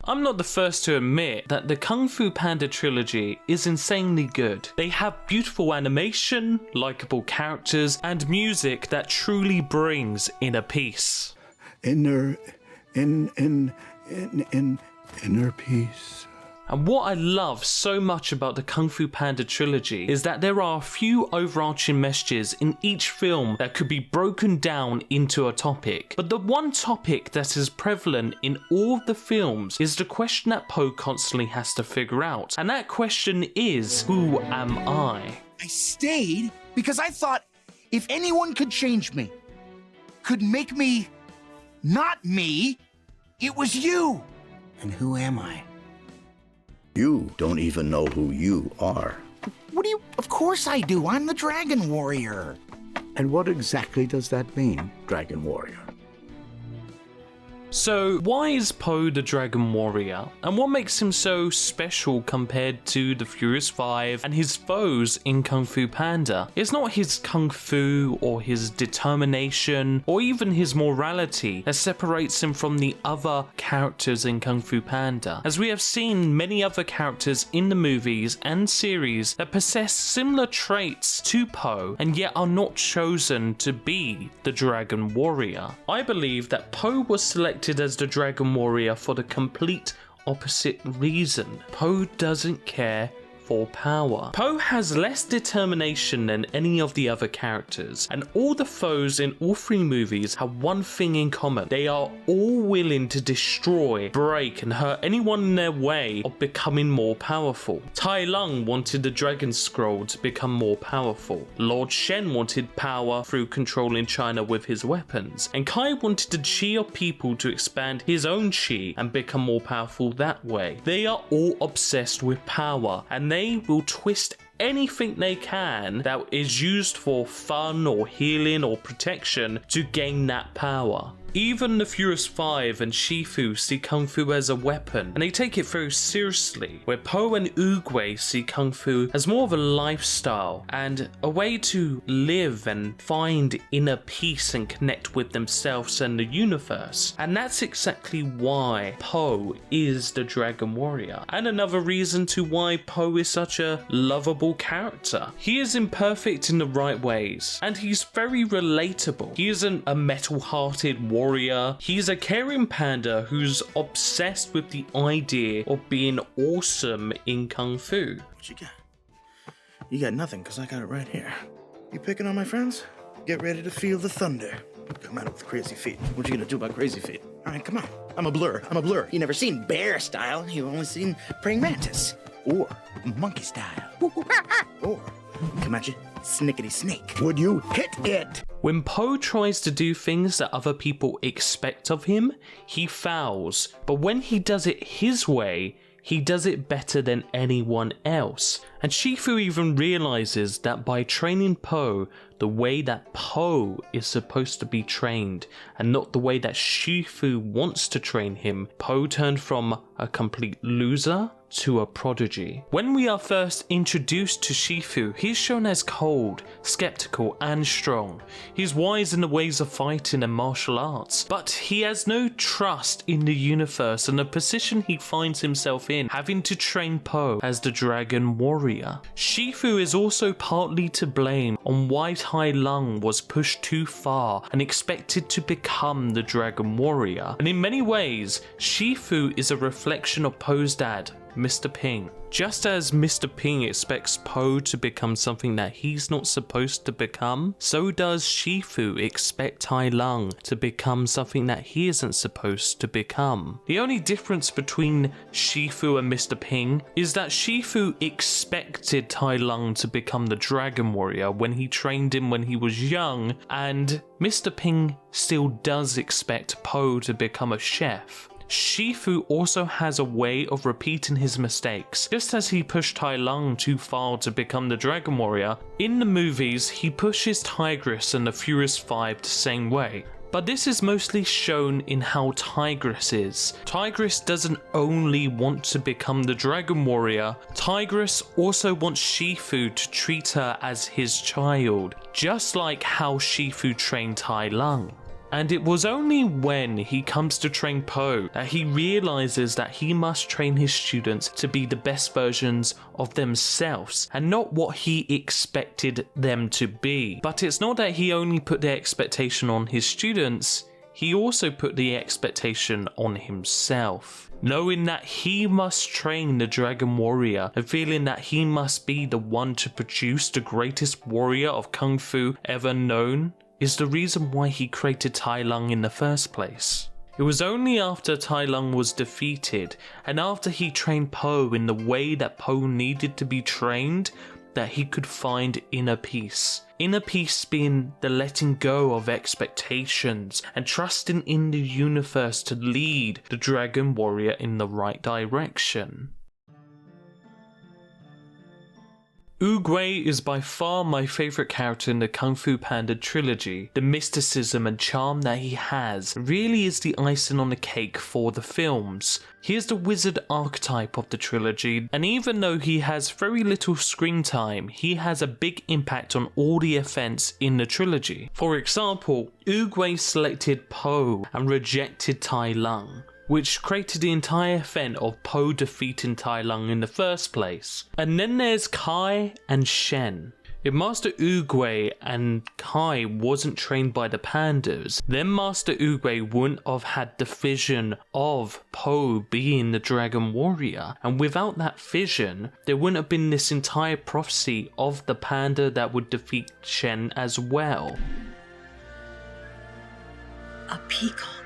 I'm not the first to admit that the Kung Fu Panda trilogy is insanely good. They have beautiful animation, likable characters, and music that truly brings inner peace. Inner peace. And what I love so much about the Kung Fu Panda trilogy is that there are a few overarching messages in each film that could be broken down into a topic. But the one topic that is prevalent in all of the films is the question that Po constantly has to figure out. And that question is, who am I? I stayed because I thought if anyone could change me, could make me not me, it was you. And who am I? You don't even know who you are. What do you... Of course I do. I'm the Dragon Warrior. And what exactly does that mean, Dragon Warrior? So why is Po the Dragon Warrior, and what makes him so special compared to the Furious Five and his foes in Kung Fu Panda? It's not his kung fu or his determination or even his morality that separates him from the other characters in Kung Fu Panda, as we have seen many other characters in the movies and series that possess similar traits to Po and yet are not chosen to be the Dragon Warrior. I believe that Po was selected as the Dragon Warrior for the complete opposite reason. Po doesn't care for power. Po has less determination than any of the other characters, and all the foes in all three movies have one thing in common. They are all willing to destroy, break, and hurt anyone in their way of becoming more powerful. Tai Lung wanted the Dragon Scroll to become more powerful. Lord Shen wanted power through controlling China with his weapons, and Kai wanted the Qi of people to expand his own Qi and become more powerful that way. They are all obsessed with power, and they will twist anything they can that is used for fun or healing or protection to gain that power. Even the Furious Five and Shifu see Kung Fu as a weapon, and they take it very seriously, where Po and Oogway see Kung Fu as more of a lifestyle and a way to live and find inner peace and connect with themselves and the universe. And that's exactly why Po is the Dragon Warrior, and another reason to why Po is such a lovable character. He is imperfect in the right ways, and he's very relatable. He isn't a metal-hearted warrior. He's a caring panda who's obsessed with the idea of being awesome in Kung Fu. What you got? You got nothing, because I got it right here. You picking on my friends? Get ready to feel the thunder. Come out with crazy feet. What you gonna do about crazy feet? All right, come on. I'm a blur. You never seen bear style. You've only seen praying mantis. Or monkey style. Or come at you, snickety snake. Would you hit it? When Po tries to do things that other people expect of him, he fails. But when he does it his way, he does it better than anyone else. And Shifu even realizes that by training Po the way that Po is supposed to be trained, and not the way that Shifu wants to train him, Po turned from a complete loser to a prodigy. When we are first introduced to Shifu, he's shown as cold, skeptical, and strong. He's wise in the ways of fighting and martial arts, but he has no trust in the universe and the position he finds himself in, having to train Po as the Dragon Warrior. Shifu is also partly to blame on why Tai Lung was pushed too far and expected to become the Dragon Warrior. And in many ways, Shifu is a reflection of Po's dad, Mr. Ping. Just as Mr. Ping expects Po to become something that he's not supposed to become, so does Shifu expect Tai Lung to become something that he isn't supposed to become. The only difference between Shifu and Mr. Ping is that Shifu expected Tai Lung to become the Dragon Warrior when he trained him when he was young, and Mr. Ping still does expect Po to become a chef. Shifu also has a way of repeating his mistakes. Just as he pushed Tai Lung too far to become the Dragon Warrior, in the movies he pushes Tigress and the Furious Five the same way. But this is mostly shown in how Tigress is. Tigress doesn't only want to become the Dragon Warrior, Tigress also wants Shifu to treat her as his child, just like how Shifu trained Tai Lung. And it was only when he comes to train Po that he realizes that he must train his students to be the best versions of themselves and not what he expected them to be. But it's not that he only put the expectation on his students, he also put the expectation on himself. Knowing that he must train the Dragon Warrior and feeling that he must be the one to produce the greatest warrior of Kung Fu ever known is the reason why he created Tai Lung in the first place. It was only after Tai Lung was defeated and after he trained Po in the way that Po needed to be trained that he could find inner peace. Inner peace being the letting go of expectations and trusting in the universe to lead the Dragon Warrior in the right direction. Oogway is by far my favourite character in the Kung Fu Panda trilogy. The mysticism and charm that he has really is the icing on the cake for the films. He is the wizard archetype of the trilogy, and even though he has very little screen time, he has a big impact on all the events in the trilogy. For example, Oogway selected Po and rejected Tai Lung, which created the entire event of Po defeating Tai Lung in the first place. And then there's Kai and Shen. If Master Oogway and Kai wasn't trained by the pandas, then Master Oogway wouldn't have had the vision of Po being the Dragon Warrior. And without that vision, there wouldn't have been this entire prophecy of the panda that would defeat Shen as well. A peacock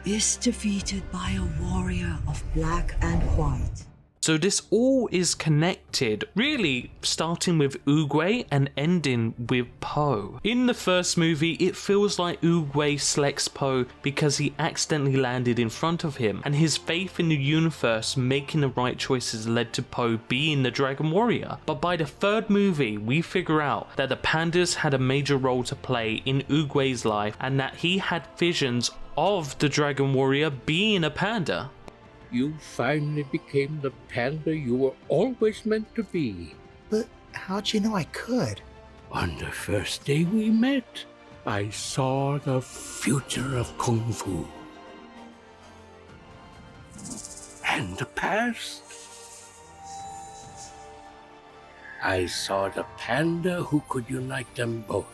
is defeated by a warrior of black and white. So this all is connected, really starting with Oogway and ending with Po. In the first movie, it feels like Oogway selects Po because he accidentally landed in front of him, and his faith in the universe making the right choices led to Po being the Dragon Warrior. But by the third movie, we figure out that the pandas had a major role to play in Oogway's life, and that he had visions of the Dragon Warrior being a panda. You finally became the panda you were always meant to be. But how'd you know I could? On the first day we met, I saw the future of Kung Fu. And the past. I saw the panda who could unite them both.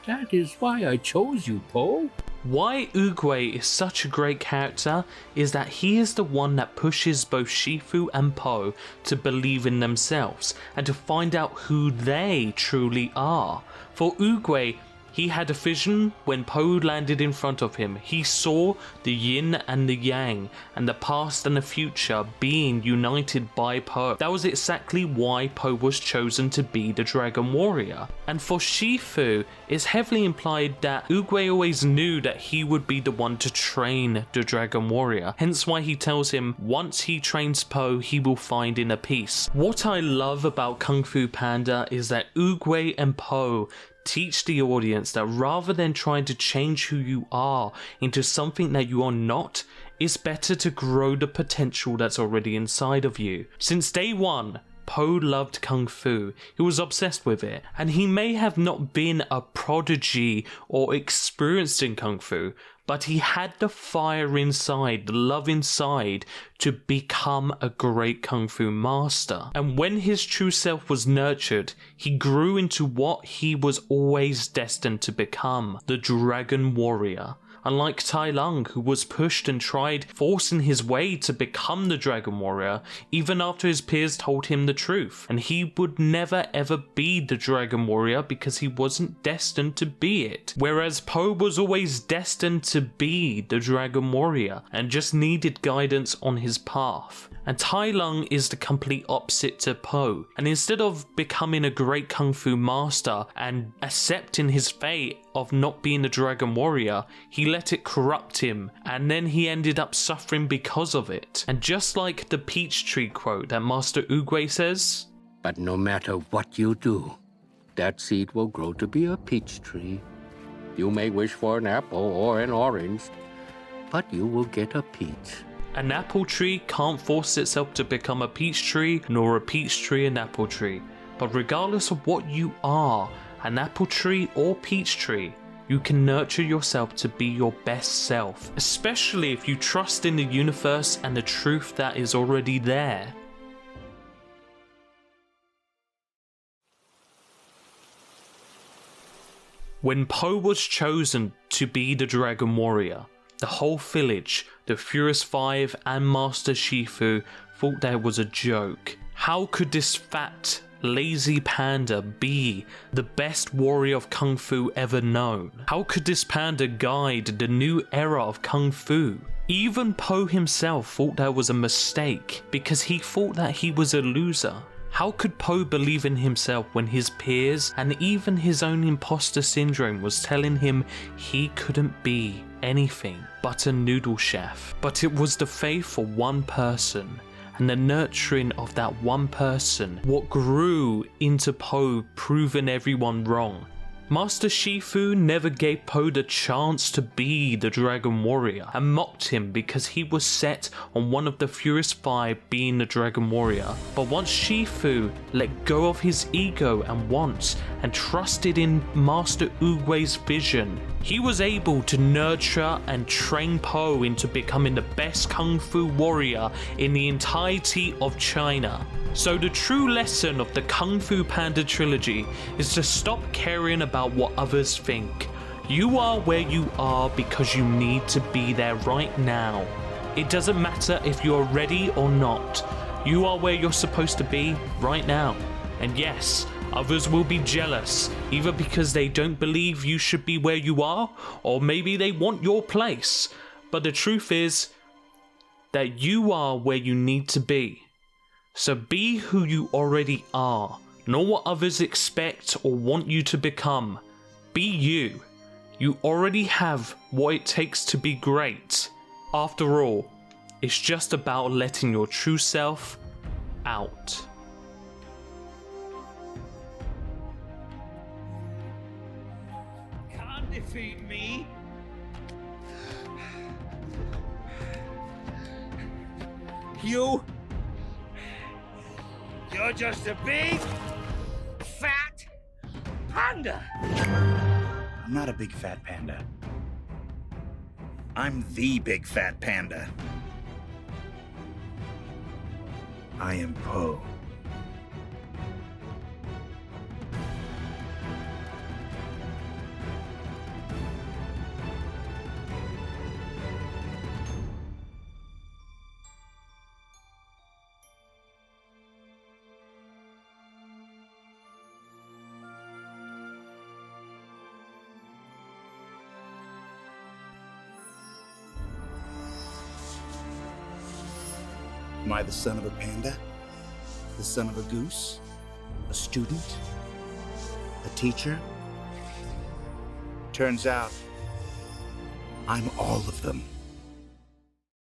That is why I chose you, Po. Why Oogway is such a great character is that he is the one that pushes both Shifu and Po to believe in themselves and to find out who they truly are. For Oogway, he had a vision when Po landed in front of him. He saw the yin and the yang and the past and the future being united by Po. That was exactly why Po was chosen to be the Dragon Warrior. And for Shifu, it's heavily implied that Oogway always knew that he would be the one to train the Dragon Warrior. Hence why he tells him once he trains Po, he will find inner peace. What I love about Kung Fu Panda is that Oogway and Po teach the audience that rather than trying to change who you are into something that you are not, it's better to grow the potential that's already inside of you. Since day one, Po loved Kung Fu, he was obsessed with it, and he may have not been a prodigy or experienced in Kung Fu, but he had the fire inside, the love inside to become a great Kung Fu master. And when his true self was nurtured, he grew into what he was always destined to become, the Dragon Warrior. Unlike Tai Lung, who was pushed and tried forcing his way to become the Dragon Warrior, even after his peers told him the truth, and he would never ever be the Dragon Warrior because he wasn't destined to be it. Whereas Po was always destined to be the Dragon Warrior and just needed guidance on his path. And Tai Lung is the complete opposite to Po, and instead of becoming a great Kung Fu master and accepting his fate of not being the Dragon Warrior, he let it corrupt him, and then he ended up suffering because of it. And just like the peach tree quote that Master Oogway says, But no matter what you do, that seed will grow to be a peach tree. You may wish for an apple or an orange, but you will get a peach. an apple tree can't force itself to become a peach tree, nor a peach tree an apple tree. But regardless of what you are an apple tree or peach tree, you can nurture yourself to be your best self, especially if you trust in the universe and the truth that is already there. When Po was chosen to be the Dragon Warrior, the whole village, the Furious Five and Master Shifu thought that it was a joke. How could this fat, lazy panda be the best warrior of Kung Fu ever known? How could this panda guide the new era of Kung Fu? Even Po himself thought that was a mistake because he thought that he was a loser. How could Po believe in himself when his peers and even his own imposter syndrome was telling him he couldn't be anything but a noodle chef? But it was the faith for one person and the nurturing of that one person what grew into Po proving everyone wrong. Master Shifu never gave Po the chance to be the Dragon Warrior and mocked him because he was set on one of the Furious Five being the Dragon Warrior. But once Shifu let go of his ego and wants and trusted in Master Oogway's vision, he was able to nurture and train Po into becoming the best Kung Fu warrior in the entirety of China. So the true lesson of the Kung Fu Panda trilogy is to stop caring about what others think. You are where you are because you need to be there right now. It doesn't matter if you're ready or not. You are where you're supposed to be right now. And yes, others will be jealous, either because they don't believe you should be where you are, or maybe they want your place. But the truth is that you are where you need to be. So be who you already are, not what others expect or want you to become. Be you. You already have what it takes to be great. After all, it's just about letting your true self out. Can't defeat me. You're just a big, fat panda. I'm not a big fat panda. I'm the big fat panda. I am Po. Am I the son of a panda? The son of a goose? A student? A teacher? Turns out, I'm all of them.